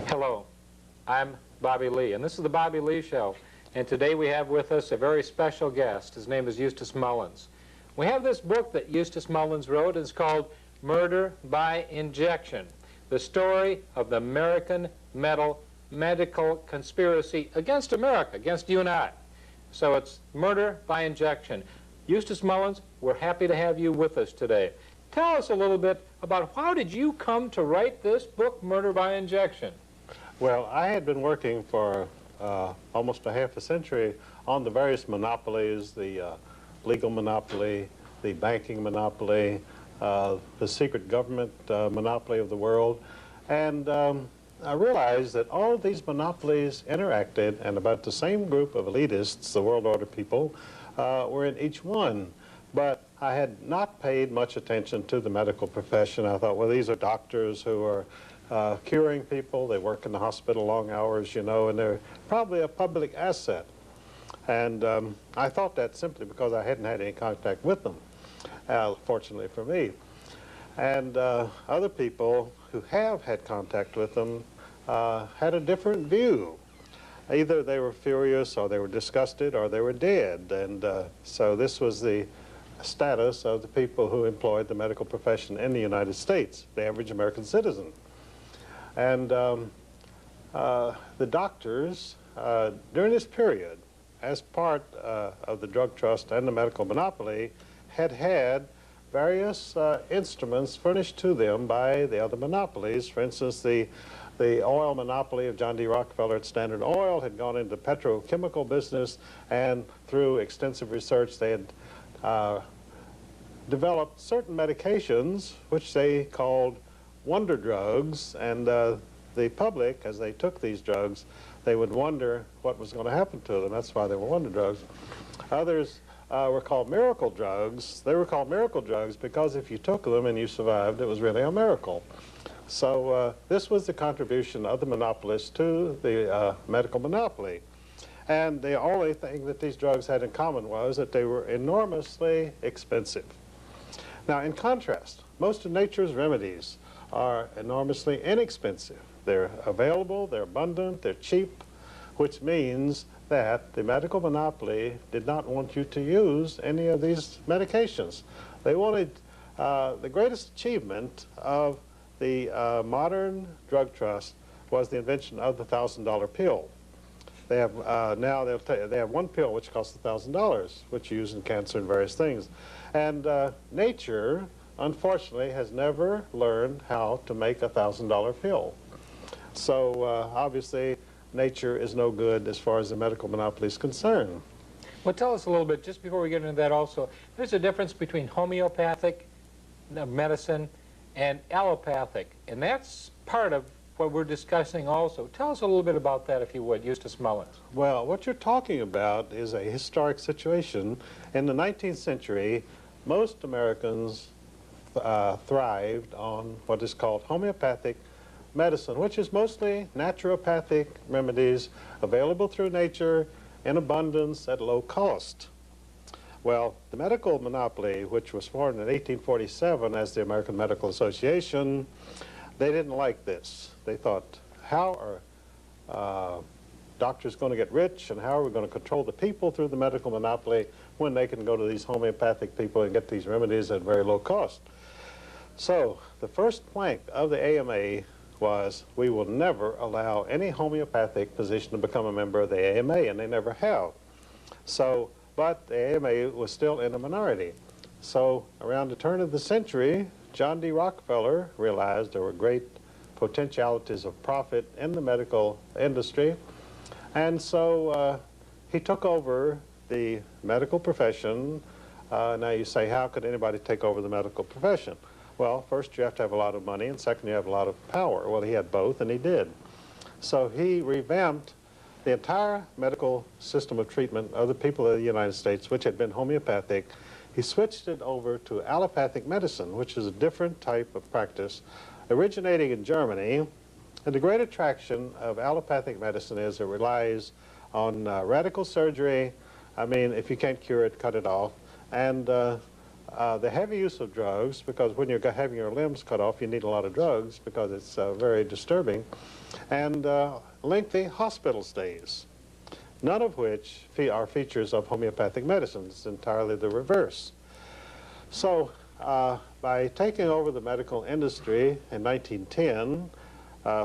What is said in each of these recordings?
Hello, I'm Bobby Lee, and this is the Bobby Lee Show. And today we have with us a very special guest. His name is Eustace Mullins. We have this book that Eustace Mullins wrote. It's called Murder by Injection, the story of the American medical conspiracy against America, against you and I. So it's Murder by Injection. Eustace Mullins, we're happy to have you with us today. Tell us a little bit about how did you come to write this book, Murder by Injection? Well, I had been working for almost a half a century on the various monopolies, the legal monopoly, the banking monopoly, the secret government monopoly of the world. And I realized that all of these monopolies interacted, and about the same group of elitists, the world order people, were in each one. But I had not paid much attention to the medical profession. I thought, well, these are doctors who are curing people. They work in the hospital long hours, you know, and they're probably a public asset. And I thought that simply because I hadn't had any contact with them, fortunately for me. And other people who have had contact with them had a different view. Either they were furious, or they were disgusted, or they were dead. And so this was the status of the people who employed the medical profession in the United States, the average American citizen. And the doctors, during this period, as part of the drug trust and the medical monopoly, had various instruments furnished to them by the other monopolies. For instance, the oil monopoly of John D. Rockefeller at Standard Oil had gone into the petrochemical business, and through extensive research they had developed certain medications which they called wonder drugs, and the public, as they took these drugs, they would wonder what was going to happen to them. That's why they were wonder drugs. Others were called miracle drugs. They were called miracle drugs because if you took them and you survived, it was really a miracle. So this was the contribution of the monopolists to the medical monopoly. And the only thing that these drugs had in common was that they were enormously expensive. Now, in contrast, most of nature's remedies are enormously inexpensive. They're available, they're abundant, they're cheap, which means that the medical monopoly did not want you to use any of these medications. They wanted the greatest achievement of the modern drug trust was the invention of the $1,000 pill. They have now they have one pill which costs $1,000, which you use in cancer and various things. And nature, unfortunately, has never learned how to make a $1,000 pill. So obviously, nature is no good as far as the medical monopoly is concerned. Well, tell us a little bit, just before we get into that also, there's a difference between homeopathic medicine and allopathic, and that's part of what we're discussing also. Tell us a little bit about that, if you would, Eustace Mullins. Well, what you're talking about is a historic situation. In the 19th century, most Americans thrived on what is called homeopathic medicine, which is mostly naturopathic remedies available through nature in abundance at low cost. Well, the medical monopoly, which was formed in 1847 as the American Medical Association, they didn't like this. They thought, how are doctors going to get rich, and how are we going to control the people through the medical monopoly when they can go to these homeopathic people and get these remedies at very low cost? So the first plank of the AMA was, we will never allow any homeopathic physician to become a member of the AMA, and they never have. So, but the AMA was still in a minority. So around the turn of the century, John D. Rockefeller realized there were great potentialities of profit in the medical industry, and so he took over the medical profession Now you say, how could anybody take over the medical profession? Well, first you have to have a lot of money, and second you have a lot of power. Well, he had both, and he did. So he revamped the entire medical system of treatment of the people of the United States, which had been homeopathic. He switched it over to allopathic medicine, which is a different type of practice, originating in Germany. And the great attraction of allopathic medicine is it relies on radical surgery. I mean, if you can't cure it, cut it off. And the heavy use of drugs, because when you're having your limbs cut off, you need a lot of drugs because it's very disturbing. And lengthy hospital stays, none of which are features of homeopathic medicine. It's entirely the reverse. So by taking over the medical industry in 1910,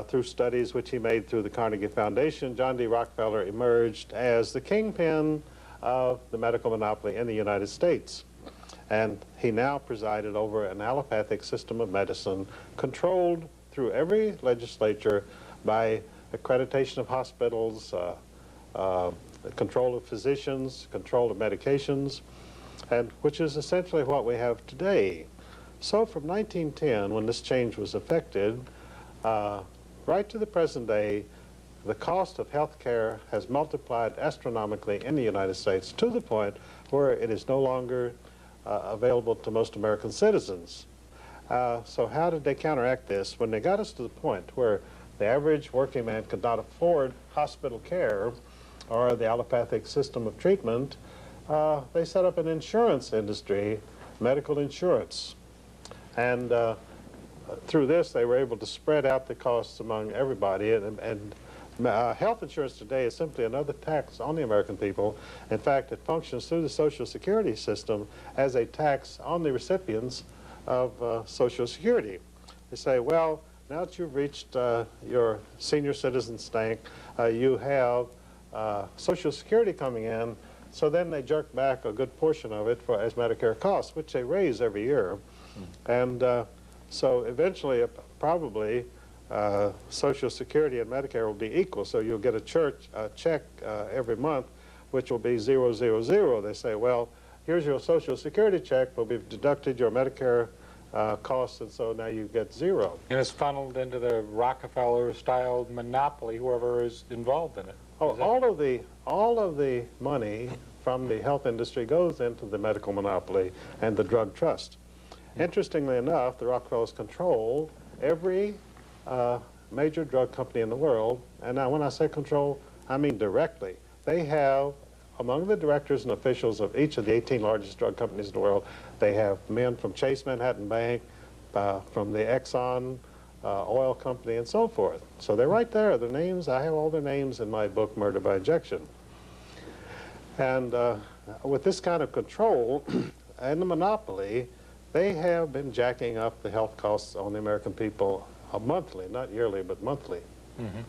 through studies which he made through the Carnegie Foundation, John D. Rockefeller emerged as the kingpin of the medical monopoly in the United States. And he now presided over an allopathic system of medicine controlled through every legislature by accreditation of hospitals, control of physicians, control of medications, and which is essentially what we have today. So from 1910, when this change was effected, right to the present day, the cost of health care has multiplied astronomically in the United States to the point where it is no longer available to most American citizens. So how did they counteract this? When they got us to the point where the average working man could not afford hospital care or the allopathic system of treatment, they set up an insurance industry, medical insurance. And through this, they were able to spread out the costs among everybody. And health insurance today is simply another tax on the American people. In fact, it functions through the Social Security system as a tax on the recipients of Social Security. They say, well, now that you've reached your senior citizen stank, you have Social Security coming in, so then they jerk back a good portion of it as Medicare costs, which they raise every year. And so eventually, probably, Social Security and Medicare will be equal, so you'll get a check every month, which will be 000. They say, well, here's your Social Security check, but we've deducted your Medicare costs, and so now you get zero. And it's funneled into the Rockefeller-style monopoly, whoever is involved in it. Oh, all of the money from the health industry goes into the medical monopoly and the drug trust. Interestingly enough, the Rockefellers control every major drug company in the world, and now when I say control, I mean directly. They have, among the directors and officials of each of the 18 largest drug companies in the world, they have men from Chase Manhattan Bank, from the Exxon oil company, and so forth. So they're right there, their names, I have all their names in my book, Murder by Injection. And with this kind of control and the monopoly, they have been jacking up the health costs on the American people monthly, not yearly, but monthly. Mm-hmm.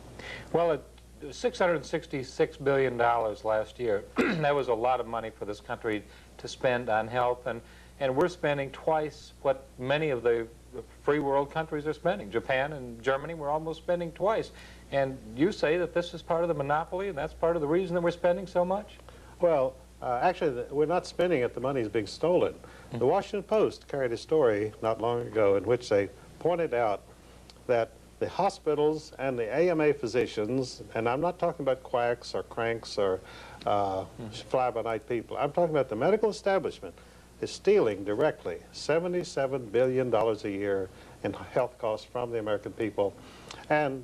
Well, it $666 billion last year. That was a lot of money for this country to spend on health, and we're spending twice what many of the free world countries are spending. Japan and Germany, we're almost spending twice. And you say that this is part of the monopoly, and that's part of the reason that we're spending so much? Well, actually, we're not spending it. The money is being stolen. The Washington Post carried a story not long ago in which they pointed out that the hospitals and the AMA physicians, and I'm not talking about quacks or cranks or fly-by-night people, I'm talking about the medical establishment, is stealing directly $77 billion a year in health costs from the American people. And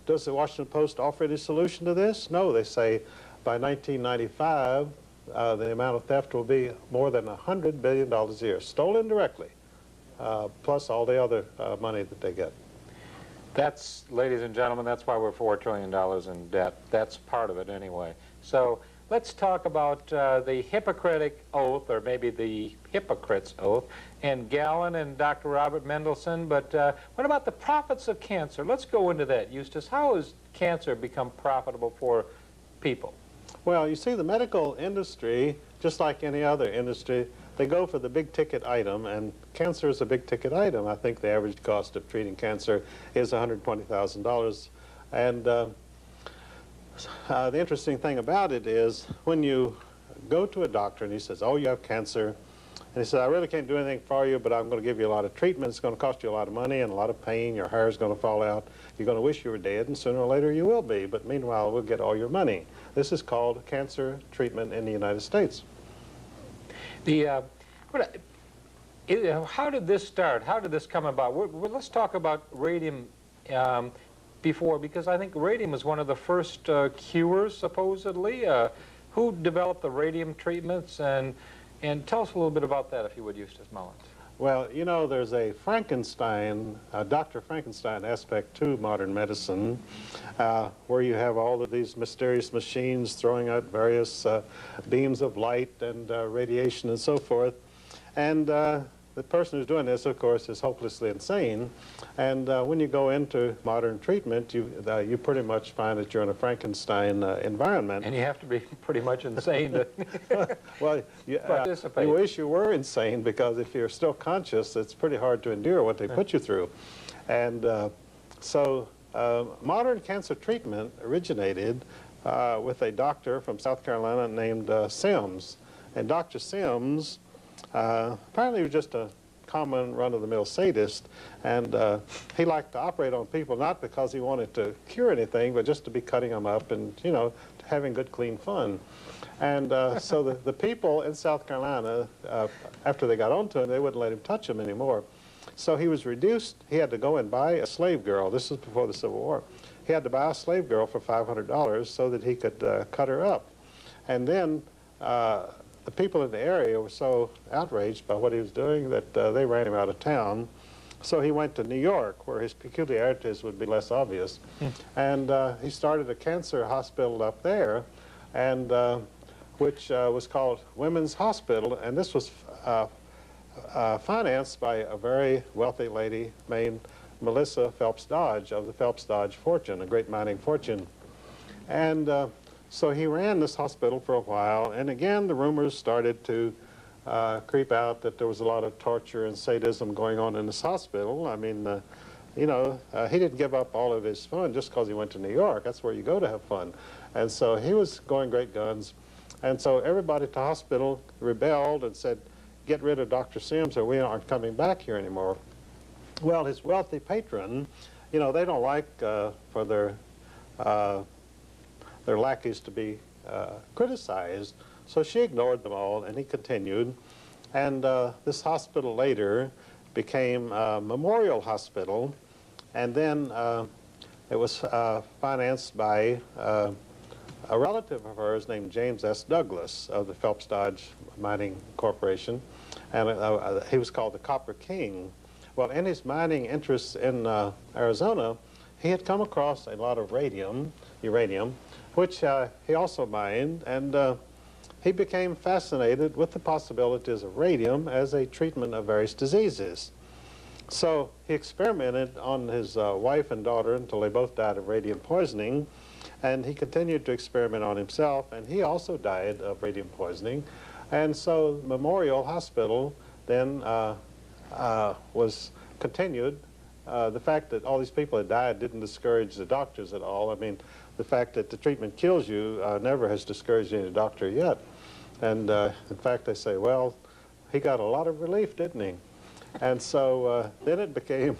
does the Washington Post offer any solution to this? No, they say by 1995, the amount of theft will be more than $100 billion a year, stolen directly, plus all the other money that they get. That's, ladies and gentlemen, that's why we're $4 trillion in debt. That's part of it anyway. So let's talk about the Hippocratic Oath, or maybe the Hypocrite's Oath, and Galen and Dr. Robert Mendelsohn. But what about the profits of cancer? Let's go into that, Eustace. How has cancer become profitable for people? Well, you see, the medical industry, just like any other industry, they go for the big-ticket item, and cancer is a big-ticket item. I think the average cost of treating cancer is $120,000. And the interesting thing about it is when you go to a doctor and he says, oh, you have cancer, And he said, I really can't do anything for you, but I'm going to give you a lot of treatment. It's going to cost you a lot of money and a lot of pain. Your hair is going to fall out. You're going to wish you were dead, and sooner or later you will be. But meanwhile, we'll get all your money. This is called cancer treatment in the United States. How did this start? How did this come about? Let's talk about radium before, because I think radium is one of the first cures, supposedly. Who developed the radium treatments? And tell us a little bit about that, if you would, Eustace Mullins. Well, you know, there's a Frankenstein, Dr. Frankenstein aspect to modern medicine, where you have all of these mysterious machines throwing out various beams of light and radiation and so forth. And the person who's doing this, of course, is hopelessly insane. And when you go into modern treatment, you pretty much find that you're in a Frankenstein environment. And you have to be pretty much insane to well, participate. You wish you were insane, because if you're still conscious, it's pretty hard to endure what they put you through. And so modern cancer treatment originated with a doctor from South Carolina named Sims. And Dr. Sims apparently he was just a common run-of-the-mill sadist, and he liked to operate on people not because he wanted to cure anything, but just to be cutting them up and, you know, having good, clean fun. And so the people in South Carolina, after they got onto him, they wouldn't let him touch them anymore. So he was reduced. He had to go and buy a slave girl. This is before the Civil War. He had to buy a slave girl for $500 so that he could cut her up. And then the people in the area were so outraged by what he was doing that they ran him out of town. So he went to New York, where his peculiarities would be less obvious. And he started a cancer hospital up there, and which was called Women's Hospital. And this was financed by a very wealthy lady named Melissa Phelps Dodge of the Phelps Dodge fortune, a great mining fortune. And so he ran this hospital for a while, and again the rumors started to creep out that there was a lot of torture and sadism going on in this hospital. I mean, you know, he didn't give up all of his fun just because he went to New York. That's where you go to have fun. And so he was going great guns. And so everybody at the hospital rebelled and said, get rid of Dr. Sims or we aren't coming back here anymore. Well, his wealthy patron, you know, they don't like for their lackeys to be criticized, so she ignored them all, and he continued. And this hospital later became a Memorial Hospital, and then it was financed by a relative of hers named James S. Douglas of the Phelps Dodge Mining Corporation, and he was called the Copper King. Well, in his mining interests in Arizona, he had come across a lot of uranium, which he also mined, and he became fascinated with the possibilities of radium as a treatment of various diseases. So he experimented on his wife and daughter until they both died of radium poisoning, and he continued to experiment on himself, and he also died of radium poisoning. And so Memorial Hospital then was continued. The fact that all these people had died didn't discourage the doctors at all. I mean, the fact that the treatment kills you never has discouraged any doctor yet. And in fact, they say, well, he got a lot of relief, didn't he? And so then it became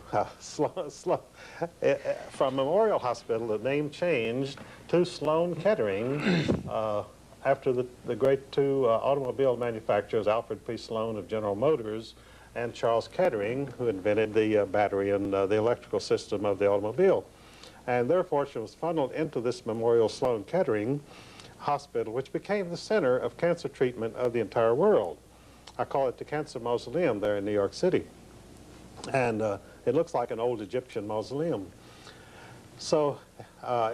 from Memorial Hospital, the name changed to Sloan Kettering after the great two automobile manufacturers, Alfred P. Sloan of General Motors and Charles Kettering, who invented the battery and the electrical system of the automobile. And their fortune was funneled into this Memorial Sloan Kettering Hospital, which became the center of cancer treatment of the entire world. I call it the Cancer Mausoleum there in New York City. And it looks like an old Egyptian mausoleum. So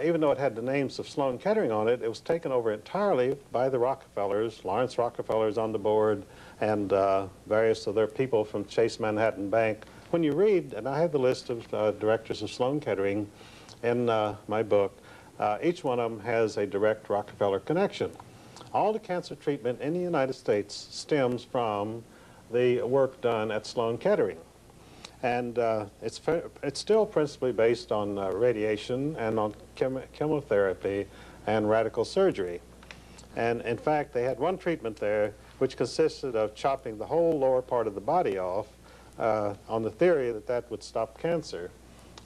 even though it had the names of Sloan Kettering on it, it was taken over entirely by the Rockefellers. Lawrence Rockefeller's on the board, and various of their people from Chase Manhattan Bank. When you read, and I have the list of directors of Sloan Kettering in my book, each one of them has a direct Rockefeller connection. All the cancer treatment in the United States stems from the work done at Sloan Kettering. And it's still principally based on radiation and on chemotherapy and radical surgery. And in fact, they had one treatment there which consisted of chopping the whole lower part of the body off on the theory that that would stop cancer.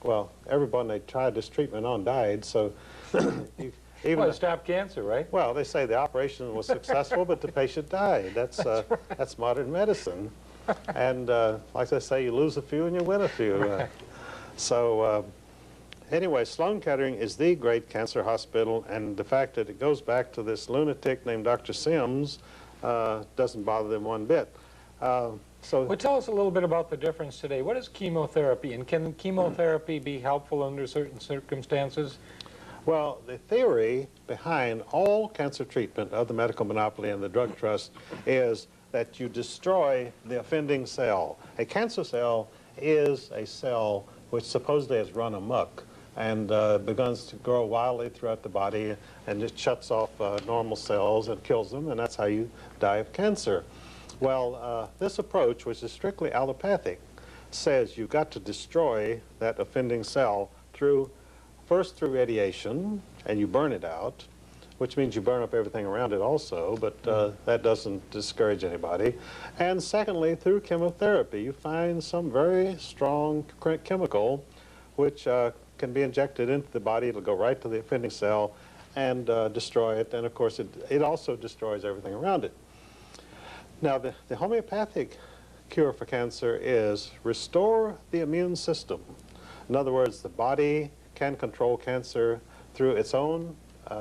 Well, everyone they tried this treatment on died, so Well, it stopped cancer, right? well, they say the operation was successful, but the patient died. That's modern medicine. And like they say, you lose a few and you win a few. Anyway, Sloan Kettering is the great cancer hospital, and the fact that it goes back to this lunatic named Dr. Sims doesn't bother them one bit. Well, tell us a little bit about the difference today. What is chemotherapy, and can chemotherapy be helpful under certain circumstances? Well, the theory behind all cancer treatment of the medical monopoly and the drug trust is that you destroy the offending cell. A cancer cell is a cell which supposedly has run amok and begins to grow wildly throughout the body and just shuts off normal cells and kills them, and that's how you die of cancer. Well, this approach, which is strictly allopathic, says you've got to destroy that offending cell first through radiation, and you burn it out, which means you burn up everything around it also, but that doesn't discourage anybody. And secondly, through chemotherapy, you find some very strong chemical which can be injected into the body. It'll go right to the offending cell and destroy it, and of course it also destroys everything around it. Now, the homeopathic cure for cancer is restore the immune system. In other words, the body can control cancer through its own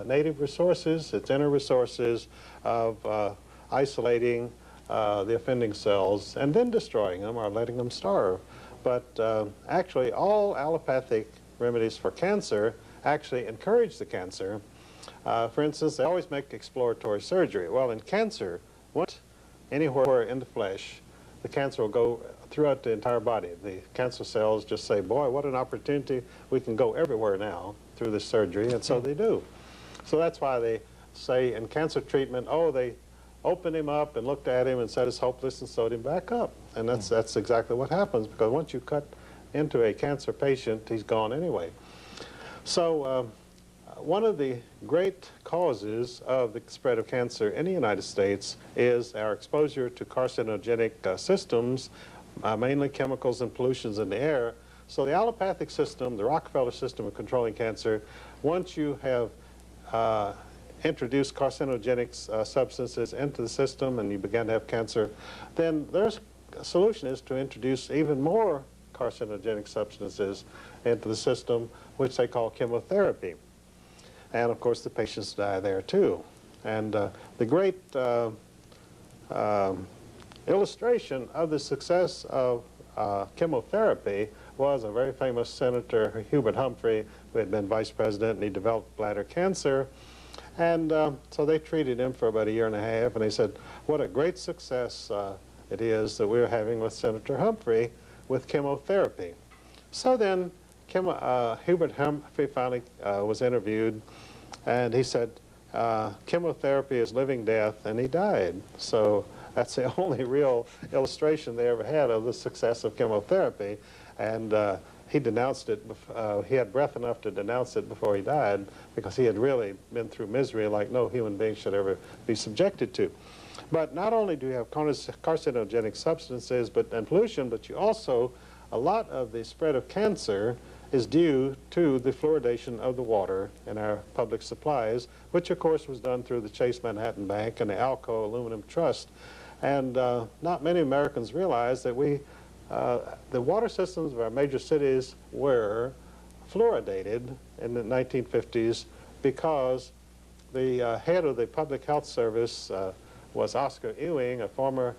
native resources, its inner resources of isolating the offending cells and then destroying them or letting them starve. But actually, all allopathic remedies for cancer actually encourage the cancer. For instance, they always make exploratory surgery. Well, in cancer, once anywhere in the flesh, the cancer will go throughout the entire body. The cancer cells just say, boy, what an opportunity. We can go everywhere now through this surgery, and so they do. So that's why they say in cancer treatment, oh, they opened him up and looked at him and said it's hopeless and sewed him back up. And that's exactly what happens, because once you cut into a cancer patient, he's gone anyway. So one of the great causes of the spread of cancer in the United States is our exposure to carcinogenic systems, mainly chemicals and pollutions in the air. So the allopathic system, the Rockefeller system of controlling cancer, once you have introduced carcinogenic substances into the system and you begin to have cancer, then their solution is to introduce even more carcinogenic substances into the system, which they call chemotherapy. And of course the patients die there too. And the great illustration of the success of chemotherapy was a very famous Senator Hubert Humphrey, who had been vice president, and he developed bladder cancer. And so they treated him for about 1.5 years, and they said, what a great success it is that we're having with Senator Humphrey with chemotherapy. So then Hubert Humphrey finally was interviewed, and he said, chemotherapy is living death, and he died. So that's the only real illustration they ever had of the success of chemotherapy. And he denounced it. He had breath enough to denounce it before he died, because he had really been through misery like no human being should ever be subjected to. But not only do you have carcinogenic substances and pollution, but you also, a lot of the spread of cancer is due to the fluoridation of the water in our public supplies, which of course was done through the Chase Manhattan Bank and the Alco Aluminum Trust. And not many Americans realize that the water systems of our major cities were fluoridated in the 1950s because the head of the Public Health Service was Oscar Ewing, a former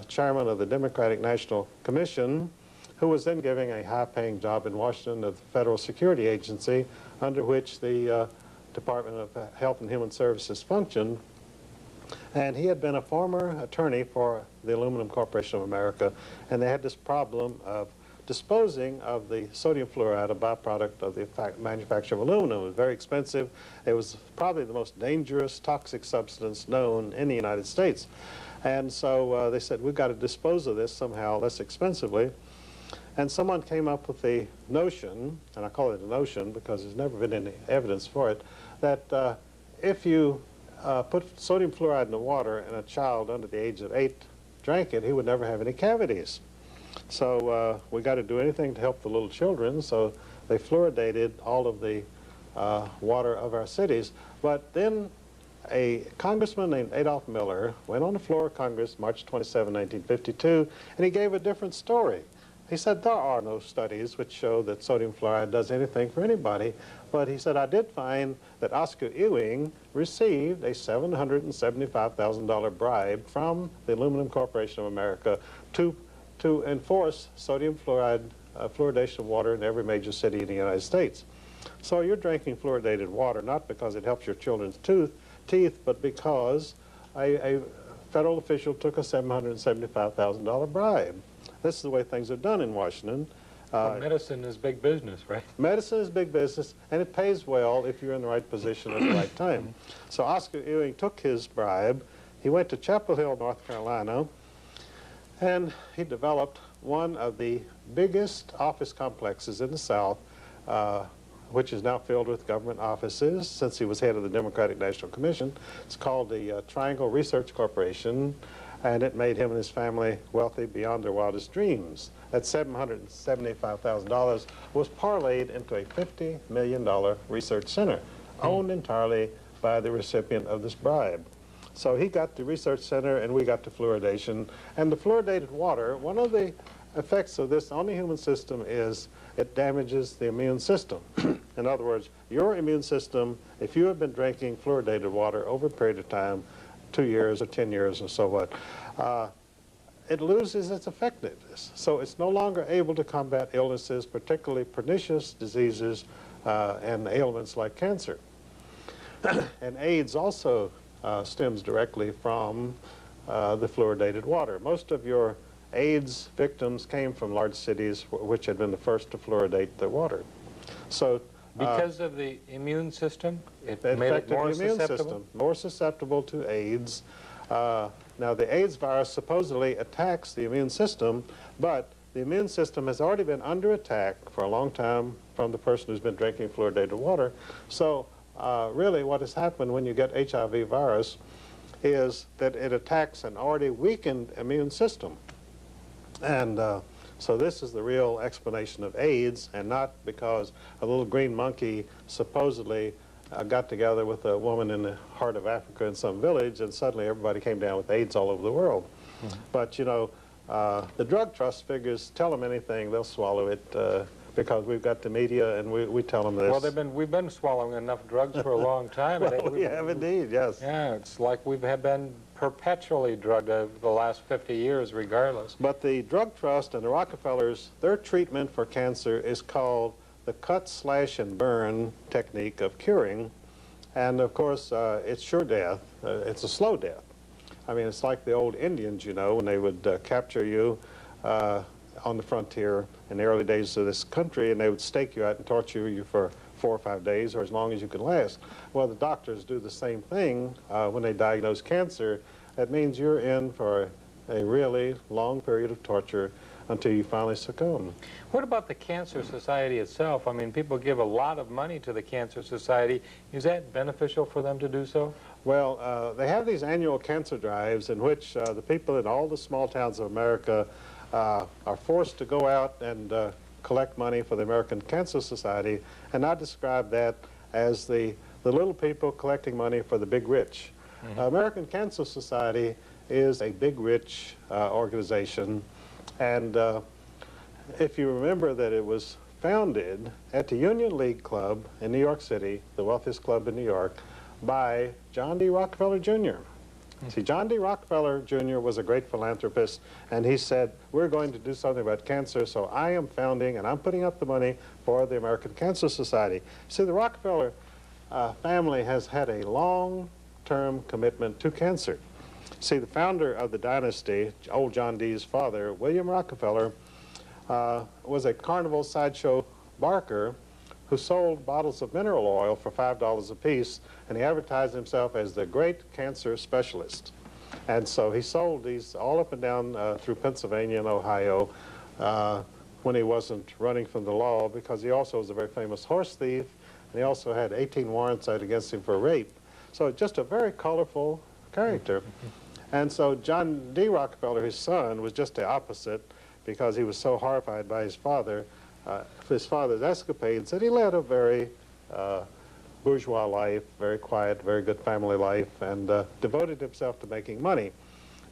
chairman of the Democratic National Commission, who was then giving a high-paying job in Washington at the Federal Security Agency, under which the Department of Health and Human Services functioned. And he had been a former attorney for the Aluminum Corporation of America, and they had this problem of disposing of the sodium fluoride, a byproduct of the manufacture of aluminum. It was very expensive. It was probably the most dangerous toxic substance known in the United States. And so they said, we've got to dispose of this somehow less expensively. And someone came up with the notion, and I call it a notion because there's never been any evidence for it, that if you put sodium fluoride in the water and a child under the age of 8 drank it, he would never have any cavities. So we got to do anything to help the little children, so they fluoridated all of the water of our cities. But then a congressman named Adolph Miller went on the floor of Congress March 27, 1952, and he gave a different story. He said there are no studies which show that sodium fluoride does anything for anybody, but he said, I did find that Oscar Ewing received a $775,000 bribe from the Aluminum Corporation of America to enforce sodium fluoride fluoridation of water in every major city in the United States. So you're drinking fluoridated water not because it helps your children's teeth, but because a federal official took a $775,000 bribe. This is the way things are done in Washington. Well, medicine is big business, right? Medicine is big business, and it pays well if you're in the right position at the right time. So Oscar Ewing took his bribe. He went to Chapel Hill, North Carolina, and he developed one of the biggest office complexes in the South, which is now filled with government offices since he was head of the Democratic National Commission. It's called the Triangle Research Corporation, and it made him and his family wealthy beyond their wildest dreams. That $775,000 was parlayed into a $50 million research center, owned entirely by the recipient of this bribe. So he got the research center, and we got the fluoridation. And the fluoridated water, one of the effects of this on the human system is it damages the immune system. In other words, your immune system, if you have been drinking fluoridated water over a period of time, 2 years or 10 years or so what, it loses its effectiveness. So it's no longer able to combat illnesses, particularly pernicious diseases and ailments like cancer. And AIDS also stems directly from the fluoridated water. Most of your AIDS victims came from large cities which had been the first to fluoridate the water. So because of the immune system, it made it affected more the immune susceptible? system, more susceptible to AIDS. Now, the AIDS virus supposedly attacks the immune system, but the immune system has already been under attack for a long time from the person who's been drinking fluoridated water. So really what has happened when you get HIV virus is that it attacks an already weakened immune system. And so this is the real explanation of AIDS, and not because a little green monkey supposedly got together with a woman in the heart of Africa in some village, and suddenly everybody came down with AIDS all over the world. But, you know, the drug trust figures tell them anything, they'll swallow it because we've got the media and we tell them this. Well, we've been swallowing enough drugs for a long time. Well, we have indeed, yes. Yeah, it's like we have been perpetually drugged over the last 50 years regardless. But the drug trust and the Rockefellers, their treatment for cancer is called the cut, slash, and burn technique of curing. And of course, it's sure death. It's a slow death. I mean, it's like the old Indians, you know, when they would capture you on the frontier in the early days of this country, and they would stake you out and torture you for 4 or 5 days, or as long as you could last. Well, the doctors do the same thing when they diagnose cancer. That means you're in for a really long period of torture until you finally succumb. What about the Cancer Society itself? I mean, people give a lot of money to the Cancer Society. Is that beneficial for them to do so? Well, they have these annual cancer drives in which the people in all the small towns of America are forced to go out and collect money for the American Cancer Society, and I describe that as the little people collecting money for the big rich. American Cancer Society is a big rich organization, and if you remember that it was founded at the Union League Club in New York City, the wealthiest club in New York, by John D. Rockefeller Jr. See, John D. Rockefeller Jr. was a great philanthropist, and he said, we're going to do something about cancer, so I am founding and I'm putting up the money for the American Cancer Society. See, the Rockefeller family has had a long-term commitment to cancer. See, the founder of the dynasty, old John D.'s father, William Rockefeller, was a carnival sideshow barker who sold bottles of mineral oil for $5 a piece, and he advertised himself as the great cancer specialist. And so he sold these all up and down through Pennsylvania and Ohio when he wasn't running from the law, because he also was a very famous horse thief, and he also had 18 warrants out against him for rape. So just a very colorful character. And so John D. Rockefeller, his son, was just the opposite, because he was so horrified by his father's escapades that he led a very bourgeois life, very quiet, very good family life, and devoted himself to making money.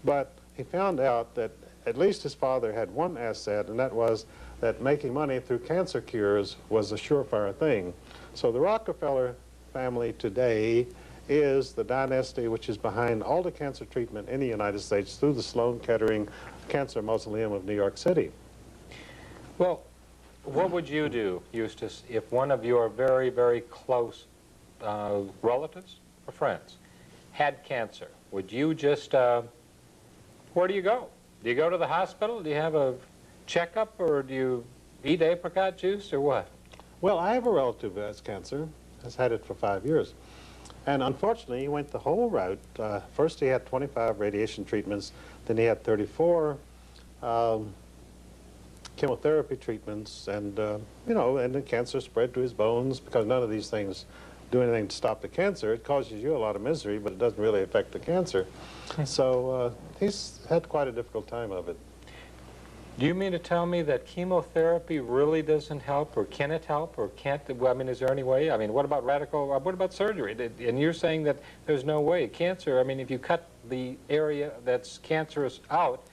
But he found out that at least his father had one asset, and that was that making money through cancer cures was a surefire thing. So the Rockefeller family today is the dynasty which is behind all the cancer treatment in the United States through the Sloan Kettering Cancer Mausoleum of New York City. Well, what would you do, Eustace, if one of your very, very close relatives or friends had cancer? Would you just, where do you go? Do you go to the hospital? Do you have a checkup, or do you eat apricot juice, or what? Well, I have a relative who has cancer, has had it for 5 years. And unfortunately, he went the whole route. First, he had 25 radiation treatments. Then he had 34 chemotherapy treatments. And, you know, and the cancer spread to his bones, because none of these things do anything to stop the cancer. It causes you a lot of misery, but it doesn't really affect the cancer. So he's had quite a difficult time of it. Do you mean to tell me that chemotherapy really doesn't help, or can it help, or can't? I mean, is there any way? I mean, what about what about surgery? And you're saying that there's no way. Cancer, I mean, if you cut the area that's cancerous out,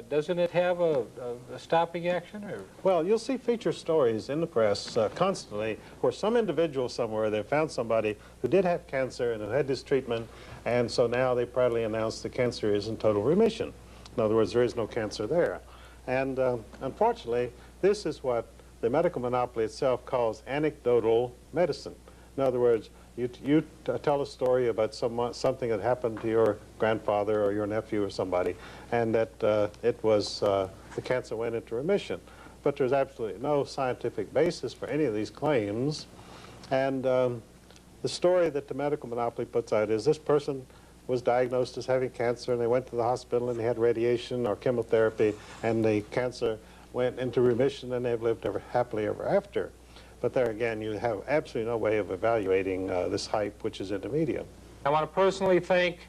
doesn't it have a stopping action? Or? Well, you'll see feature stories in the press constantly where some individual somewhere, they found somebody who did have cancer and who had this treatment, and so now they proudly announce the cancer is in total remission. In other words, there is no cancer there. And unfortunately, this is what the medical monopoly itself calls anecdotal medicine. In other words, you tell a story about something that happened to your grandfather or your nephew or somebody, and that the cancer went into remission. But there's absolutely no scientific basis for any of these claims. And the story that the medical monopoly puts out is this person was diagnosed as having cancer, and they went to the hospital and they had radiation or chemotherapy, and the cancer went into remission, and they've lived happily ever after. But there again, you have absolutely no way of evaluating this hype which is in the media. I want to personally thank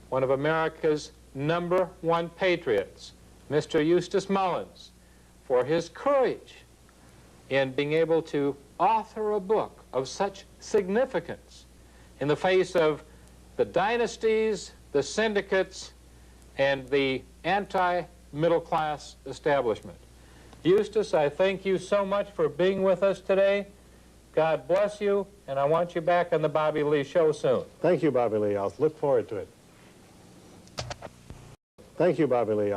one of America's #1 patriots, Mr. Eustace Mullins, for his courage in being able to author a book of such significance in the face of the dynasties, the syndicates, and the anti-middle class establishment. Eustace, I thank you so much for being with us today. God bless you, and I want you back on the Bobby Lee Show soon. Thank you, Bobby Lee. I'll look forward to it. Thank you, Bobby Lee.